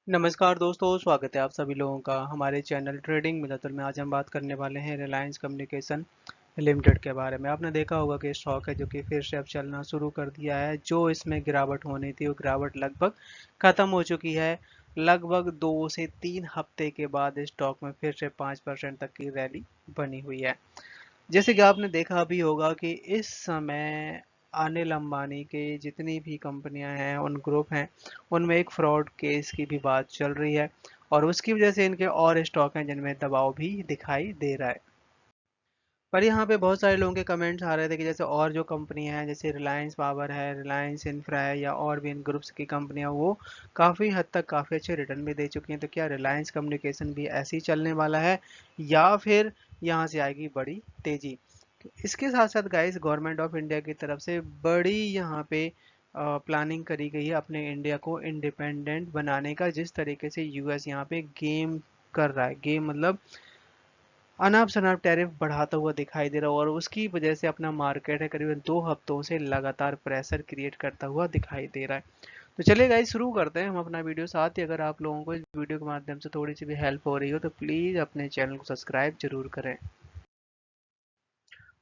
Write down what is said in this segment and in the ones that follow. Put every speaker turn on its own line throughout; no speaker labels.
नमस्कार दोस्तों, स्वागत है आप सभी लोगों का हमारे चैनल ट्रेडिंग मिलतुल में। आज हम बात करने वाले हैं रिलायंस कम्युनिकेशन लिमिटेड के बारे में। आपने देखा होगा कि स्टॉक है जो कि फिर से अब चलना शुरू कर दिया है। जो इसमें गिरावट होनी थी वो गिरावट लगभग खत्म हो चुकी है। लगभग 2 से 3 हफ्ते के बाद इस स्टॉक में फिर से 5% तक की रैली बनी हुई है। जैसे कि आपने देखा भी होगा कि इस समय अनिल अंबानी के जितनी भी कंपनियां हैं उन ग्रुप हैं उनमें एक फ्रॉड केस की भी बात चल रही है और उसकी वजह से इनके और स्टॉक हैं जिनमें दबाव भी दिखाई दे रहा है। पर यहाँ पे बहुत सारे लोगों के कमेंट्स आ रहे थे कि जैसे और जो कंपनियां हैं जैसे रिलायंस पावर है, रिलायंस इंफ्रा है या और भी इन ग्रुप्स की कंपनियां वो काफ़ी हद तक काफ़ी अच्छे रिटर्न भी दे चुकी हैं। तो क्या रिलायंस कम्युनिकेशन भी ऐसे ही चलने वाला है या फिर यहाँ से आएगी बड़ी तेजी? इसके साथ साथ गाइस गवर्नमेंट ऑफ इंडिया की तरफ से बड़ी यहाँ पे प्लानिंग करी गई है अपने इंडिया को इंडिपेंडेंट बनाने का। जिस तरीके से यूएस यहाँ पे गेम कर रहा है, गेम मतलब अनाप शनाप टैरिफ बढ़ाता हुआ दिखाई दे रहा है और उसकी वजह से अपना मार्केट है करीबन 2 हफ्तों से लगातार प्रेशर क्रिएट करता हुआ दिखाई दे रहा है। तो चलिए गाइस शुरू करते हैं हम अपना वीडियो। साथ ही अगर आप लोगों को इस वीडियो के माध्यम से थोड़ी सी भी हेल्प हो रही हो तो प्लीज़ अपने चैनल को सब्सक्राइब जरूर करें।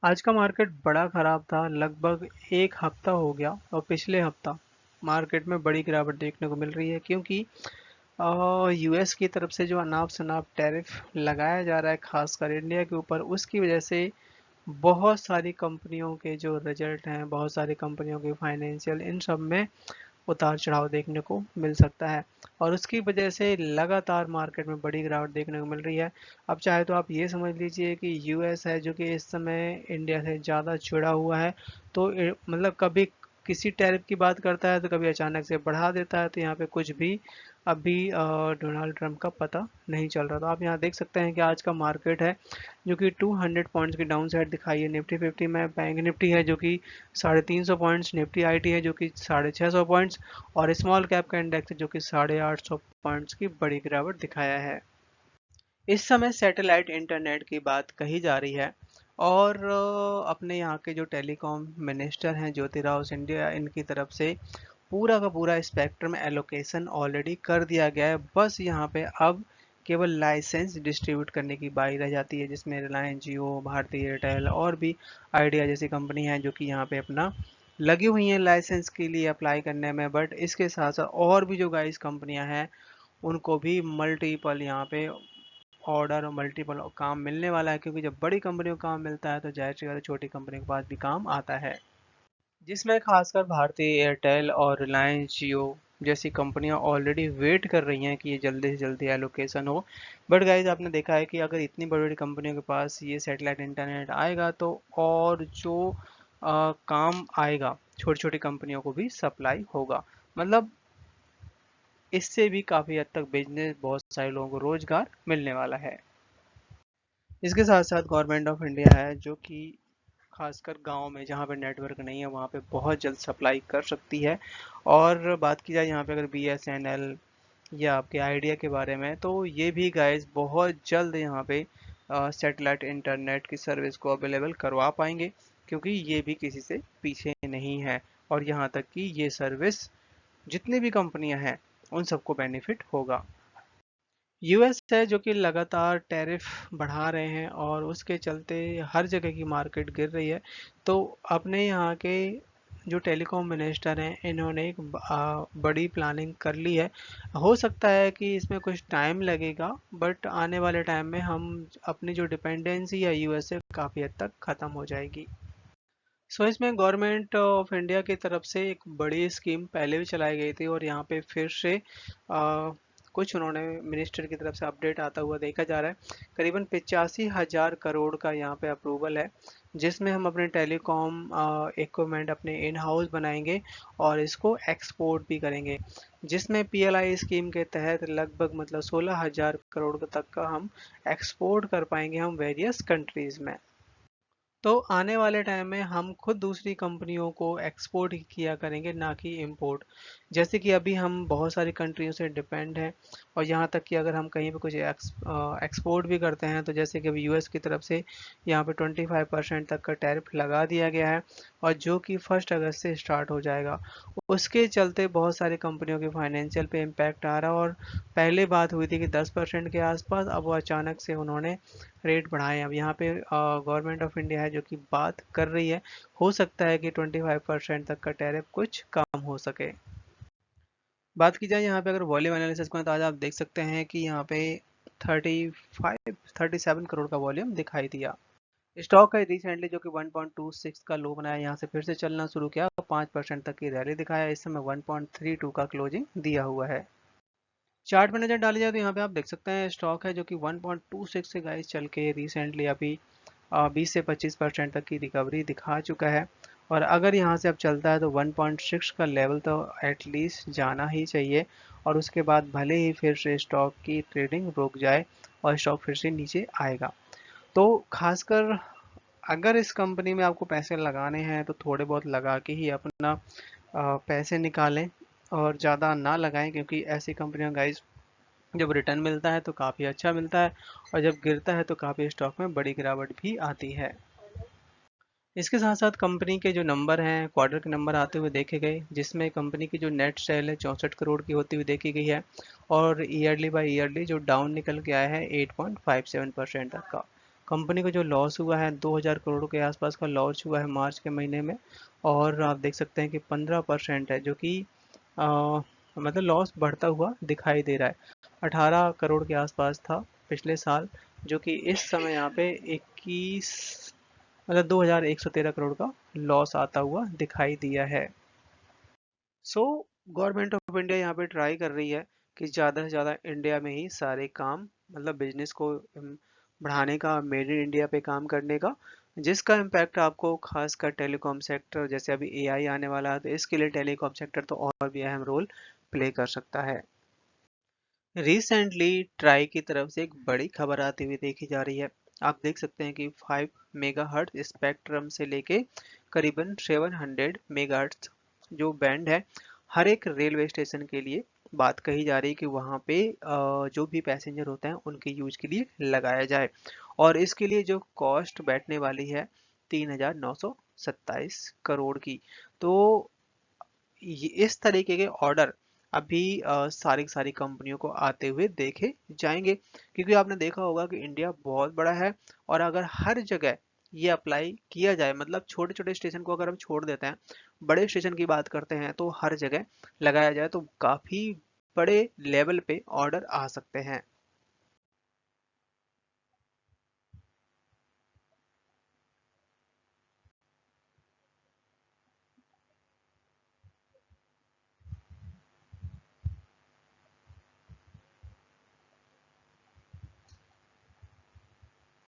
आज का मार्केट बड़ा खराब था, लगभग 1 हफ्ता हो गया और पिछले हफ्ता मार्केट में बड़ी गिरावट देखने को मिल रही है क्योंकि यूएस की तरफ से जो अनाप शनाप टैरिफ लगाया जा रहा है खासकर इंडिया के ऊपर, उसकी वजह से बहुत सारी कंपनियों के जो रिजल्ट हैं, बहुत सारी कंपनियों के फाइनेंशियल, इन सब में उतार चढ़ाव देखने को मिल सकता है और उसकी वजह से लगातार मार्केट में बड़ी गिरावट देखने को मिल रही है। अब चाहे तो आप ये समझ लीजिए कि यूएस है जो कि इस समय इंडिया से ज़्यादा जुड़ा हुआ है। तो मतलब कभी किसी टैरिफ की बात करता है तो कभी अचानक से बढ़ा देता है। तो यहाँ पे कुछ भी अभी डोनाल्ड ट्रंप का पता नहीं चल रहा। तो आप यहाँ देख सकते हैं कि आज का मार्केट है जो कि 200 पॉइंट्स की डाउन साइड दिखाई है निफ्टी 50 में। बैंक निफ्टी है जो कि 350 पॉइंट्स, निफ्टी आईटी है जो कि 650 पॉइंट्स और स्मॉल कैप का इंडेक्स है जो कि 850 पॉइंट्स की बड़ी गिरावट दिखाया है। इस समय सैटेलाइट इंटरनेट की बात कही जा रही है और अपने यहाँ के जो टेलीकॉम मिनिस्टर हैं ज्योतिराव सिंधिया, इनकी तरफ से पूरा का पूरा स्पेक्ट्रम एलोकेशन ऑलरेडी कर दिया गया है। बस यहाँ पे अब केवल लाइसेंस डिस्ट्रीब्यूट करने की बारी रह जाती है जिसमें रिलायंस जियो, भारती एयरटेल और भी आइडिया जैसी कंपनी हैं जो कि यहाँ पे अपना लगी हुई हैं लाइसेंस के लिए अप्लाई करने में। बट इसके साथ साथ और भी जो गाइस कंपनियां हैं उनको भी मल्टीपल यहाँ पे ऑर्डर और मल्टीपल काम मिलने वाला है क्योंकि जब बड़ी कंपनियों को काम मिलता है तो जाहिर सी बात है छोटी कंपनियों के पास भी काम आता है, जिसमें खासकर भारती एयरटेल और रिलायंस जियो जैसी कंपनियां ऑलरेडी वेट कर रही हैं कि ये जल्दी से जल्दी एलोकेशन हो। बट गाइज आपने देखा है कि अगर इतनी बड़ी बड़ी कंपनियों के पास ये सैटेलाइट इंटरनेट आएगा तो और जो काम आएगा छोटी छोटी कंपनियों को भी सप्लाई होगा। मतलब इससे भी काफ़ी हद तक बिजनेस, बहुत सारे लोगों को रोजगार मिलने वाला है। इसके साथ साथ गवर्नमेंट ऑफ इंडिया है जो कि खासकर गांव में जहाँ पे नेटवर्क नहीं है वहाँ पे बहुत जल्द सप्लाई कर सकती है। और बात की जाए यहाँ पे अगर बीएसएनएल या आपके आइडिया के बारे में तो ये भी गाइस बहुत जल्द यहाँ पे सैटेलाइट इंटरनेट की सर्विस को अवेलेबल करवा पाएंगे क्योंकि ये भी किसी से पीछे नहीं है। और यहाँ तक कि ये सर्विस जितनी भी कंपनियां हैं उन सबको बेनिफिट होगा। यूएस है जो कि लगातार टैरिफ बढ़ा रहे हैं और उसके चलते हर जगह की मार्केट गिर रही है। तो अपने यहाँ के जो टेलीकॉम मिनिस्टर हैं इन्होंने एक बड़ी प्लानिंग कर ली है। हो सकता है कि इसमें कुछ टाइम लगेगा बट आने वाले टाइम में हम अपनी जो डिपेंडेंसी है यूएस से काफ़ी हद तक ख़त्म हो जाएगी। सो इसमें गवर्नमेंट ऑफ इंडिया की तरफ से एक बड़ी स्कीम पहले भी चलाई गई थी और यहाँ पे फिर से कुछ उन्होंने मिनिस्टर की तरफ से अपडेट आता हुआ देखा जा रहा है। करीबन 85,000 करोड़ का यहाँ पे अप्रूवल है जिसमें हम अपने टेलीकॉम इक्विपमेंट अपने इन हाउस बनाएंगे और इसको एक्सपोर्ट भी करेंगे, जिसमें पीएलआई स्कीम के तहत लगभग मतलब 16,000 करोड़ तक का हम एक्सपोर्ट कर पाएंगे हम वेरियस कंट्रीज में। तो आने वाले टाइम में हम खुद दूसरी कंपनियों को एक्सपोर्ट ही किया करेंगे, ना कि इंपोर्ट। जैसे कि अभी हम बहुत सारी कंट्रियों से डिपेंड हैं, और यहाँ तक कि अगर हम कहीं पे कुछ एक्सपोर्ट भी करते हैं, तो जैसे कि अभी यूएस की तरफ से यहाँ पे 25% तक का टैरिफ लगा दिया गया है, और जो कि 1 अगस्त से स्टार्ट हो जाएगा। उसके चलते बहुत सारी कंपनियों के फाइनेंशियल पे इम्पैक्ट आ रहा है, और पहले बात हुई थी कि 10% के आसपास, अब वो अचानक से उन्होंने रेट बढ़ाए। अब यहाँ पे गवर्नमेंट ऑफ इंडिया है जो कि बात कर रही है, हो सकता है कि 25% तक का टैरिफ कुछ कम हो सके। बात की जाए यहाँ पे अगर वॉल्यूम एनालिसिस को, तो आज आप देख सकते हैं कि यहाँ पे 37 करोड़ का वॉल्यूम दिखाई दिया। स्टॉक है रिसेंटली जो कि 1.26 का लो बनाया, यहाँ से फिर से चलना शुरू किया, 5% तक की रैली दिखाया। इस समय 1.32 का क्लोजिंग दिया हुआ है। चार्ट में नजर डाली जाए तो यहाँ पे आप देख सकते हैं स्टॉक है जो कि 1.26 से गाइस चल के रिसेंटली अभी 20 से 25% तक की रिकवरी दिखा चुका है। और अगर यहाँ से अब चलता है तो 1.6 का लेवल तो एटलीस्ट जाना ही चाहिए, और उसके बाद भले ही फिर से स्टॉक की ट्रेडिंग रुक जाए और स्टॉक फिर से नीचे आएगा। तो खासकर अगर इस कंपनी में आपको पैसे लगाने हैं तो थोड़े बहुत लगा के ही अपना पैसे निकालें, और ज़्यादा ना लगाएं, क्योंकि ऐसी कंपनियां गाइस जब रिटर्न मिलता है तो काफ़ी अच्छा मिलता है, और जब गिरता है तो काफ़ी स्टॉक में बड़ी गिरावट भी आती है। इसके साथ साथ कंपनी के जो नंबर हैं, क्वार्टर के नंबर आते हुए देखे गए, जिसमें कंपनी की जो नेट सेल है 64 करोड़ की होती हुई देखी गई है, और ईयरली बाय ईयरली जो डाउन निकल के आया है 8.57% तक का। कंपनी को जो लॉस हुआ है 2000 करोड़ के आसपास का लॉस हुआ है मार्च के महीने में, और आप देख सकते हैं कि 15% है, जो कि मतलब लॉस बढ़ता हुआ दिखाई दे रहा है। 18 करोड़ के आसपास था पिछले साल, जो कि इस समय यहाँ पे 21 मतलब 2113 करोड़ का लॉस आता हुआ दिखाई दिया है। सो गवर्नमेंट ऑफ इंडिया यहाँ पे ट्राई कर रही है कि ज़्यादा से ज़्यादा इंडिया में ही सारे काम, मतलब बिजनेस को बढ़ाने का, मेड इन इंडिया पे काम करने का, जिसका इम्पैक्ट आपको खासकर टेलीकॉम सेक्टर, जैसे अभी एआई आने वाला है तो इसके लिए टेलीकॉम सेक्टर तो और भी अहम रोल प्ले कर सकता है। रिसेंटली ट्राई की तरफ से एक बड़ी खबर आती हुई देखी जा रही है। आप देख सकते हैं कि 5 मेगाहर्ट्ज स्पेक्ट्रम से लेके करीबन 700 मेगाहर्ट्ज जो बैंड है, हर एक रेलवे स्टेशन के लिए बात कही जा रही है कि वहाँ पे जो भी पैसेंजर होते हैं उनके यूज के लिए लगाया जाए, और इसके लिए जो कॉस्ट बैठने वाली है 3927 करोड़ की। तो इस तरीके के ऑर्डर अभी सारी सारी कंपनियों को आते हुए देखे जाएंगे, क्योंकि आपने देखा होगा कि इंडिया बहुत बड़ा है, और अगर हर जगह ये अप्लाई किया जाए, मतलब छोटे छोटे स्टेशन को अगर हम छोड़ देते हैं, बड़े स्टेशन की बात करते हैं, तो हर जगह लगाया जाए तो काफी बड़े लेवल पे ऑर्डर आ सकते हैं।